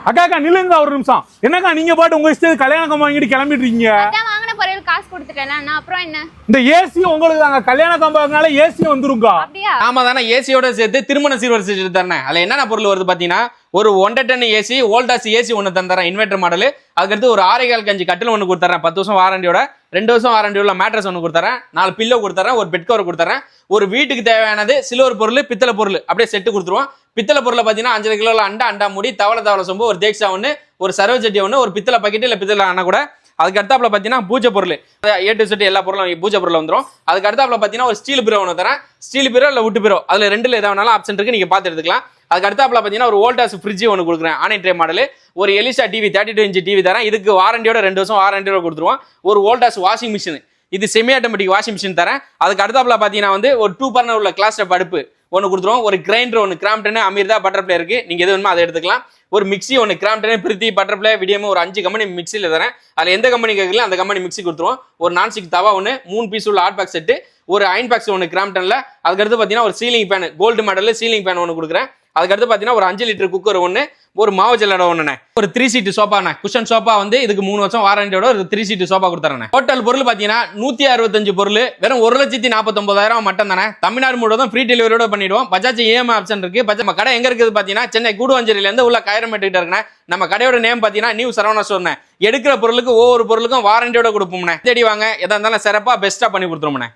அக்கா நில்லுங்க ஒரு நிமிஷம். என்னக்கா நீங்க பாட்டு உங்க இஷ்டத்துக்கு கல்யாண கம்பம் வாங்கிட்டு கிளம்பிட்டு இருக்கீங்க? வாங்கின பொருள் காசு கொடுத்துட்டேன் அப்புறம் என்ன? இந்த ஏசி உங்களுக்கு தாங்க கல்யாண கம்பம்னால ஏசி வந்துருங்க. அப்படியா? ஆமா தானே, ஏசியோட சேர்த்து திருமண சீர்வரிசை செஞ்சு தரேன். அதுல என்னென்ன பொருள் வருது பாத்தீங்கன்னா, ஒரு 1.5 டன் ஏசி வோல்டாஸ் ஏசி ஒன்று தந்துறேன் இன்வெர்டர் மாடல். அதுக்கடுத்து ஒரு 6.25 கஞ்சி கட்டில் ஒன்று கொடுத்துறேன் 10 வருஷம் வாரண்டியோட. 2 வருஷம் வாரண்டி உள்ள மேட்ரஸ் ஒன்று கொடுத்துறேன். 4 பில்லோ கொடுத்துறேன். ஒரு பெட் கவர் கொடுத்துறேன். ஒரு வீட்டுக்கு தேவையானது சில்வர் பொருள் பித்தளை பொருள் அப்படியே செட்டு கொடுத்துருவோம். பித்தளை பொருளை பார்த்தீங்கன்னா 5 கிலோல அண்டா மூடி தவளை சொம்பு ஒரு தேக்ஸா ஒன்று ஒரு சர்வச்சட்டி ஒன்று ஒரு பித்தளை பக்கெட் இல்லை பித்தளை அண்ணா கூட. அதுக்கு அடுத்தாப்புல பார்த்தீங்கன்னா பூஜை பொருள் A to Z எல்லா பொருளும் பூஜை பொருள் வந்துடும். அதுக்கு அடுத்தாப்புல பார்த்தீங்கன்னா ஒரு ஸ்டீல் பீரோ ஒன்று தரேன். ஸ்டீல் பீரோ இல்லை உட்டு பீரோ அதில் 2ல் எதாவது ஆப்ஷன் இருக்கு, நீங்கள் பார்த்து எடுத்துக்கலாம். அதுக்கு அடுத்தாப்புல பார்த்தீங்கன்னா ஒரு வோல்டாஸ் ஃப்ரிட்ஜ் ஒன்று கொடுக்குறேன் ஆனை ட்ரே மாடல். ஒரு எலிசா டிவி 32 இன்ச் டிவி தரேன். இதுக்கு வாரண்டியோட 2 வருஷம் வாரண்டியோட கொடுத்துருவோம். ஒரு வோல்டாஸ் வாஷிங் மிஷின், இது செமி ஆட்டோமேட்டிக் வாஷிங் மிஷின் தரேன். அதுக்கு அடுத்தாப்புல பார்த்தீங்கன்னா வந்து ஒரு 2 பர்னர் உள்ள கிளாஸ் டாப் அடுப்பு ஒன்று கொடுத்துருவோம். ஒரு கிரைண்டர் ஒன்று கிராம்டன் அமீர்தா பட்டர்ஃப்ளை இருக்கு, நீங்கள் எது வேணுமோ அதை எடுத்துக்கலாம். ஒரு மிக்சி ஒன்று கிராம்டன் பிரித்தி பட்டர்ஃப்ளை விடியம் ஒரு 5 கம்பெனி மிக்சியில் தரேன். அதில் எந்த கம்பெனி கேட்கல அந்த கம்பெனி மிக்சி கொடுத்துருவோம். ஒரு நான்ஸ்டிக் தவா ஒன்று 3 பீஸ் உள்ள ஹாட் பாக்ஸ் செட்டு, ஒரு அயன் பாக்ஸ் ஒன்று கிராம்டன்ல. அதுக்கடுத்து பார்த்தீங்கன்னா ஒரு ceiling fan gold model ceiling fan ஒன்று கொடுக்குறேன். அதுக்கடுத்து பார்த்தீங்கன்னா ஒரு 5 லிட்டர் குக்கர் ஒன்று, ஒரு மாவு ஜல்லடை ஒன்று, ஒரு 3 சீட்டு சோஃபாண்ணே குஷன் சோஃபா வந்து இதுக்கு 3 வருஷம் வாரண்டியோட ஒரு 3 சீட்டு சோஃபா கொடுத்துறேன். டோட்டல் பொருள் பார்த்தீங்கன்னா 165 பொருள் வெறும் 1,49,000 மட்டும் தானே. தமிழ்நாடு முழுவதும் ஃப்ரீ டெலிவரியோட பண்ணிடுவோம். பஜாஜ் EMI ஆப்ஷன் இருக்கு. நம்ம கடை எங்க இருக்குது பார்த்தீங்கன்னா சென்னை கூடுவாஞ்சேரியிலேருந்து உள்ள கைரமேட்டு இருக்குண்ணே. நம்ம கடையோட நேம் பார்த்தீங்கன்னா நியூ சரவணா ஸ்டோர்ண்ணே. எடுக்கிற பொருளுக்கு ஒவ்வொரு பொருளுக்கும் வாரண்டியோட கொடுப்போம்ண்ணே. தேடி வாங்க, எதா இருந்தாலும் சிறப்பாக பெஸ்ட்டாக பண்ணி கொடுத்துருவோம்ண்ணே.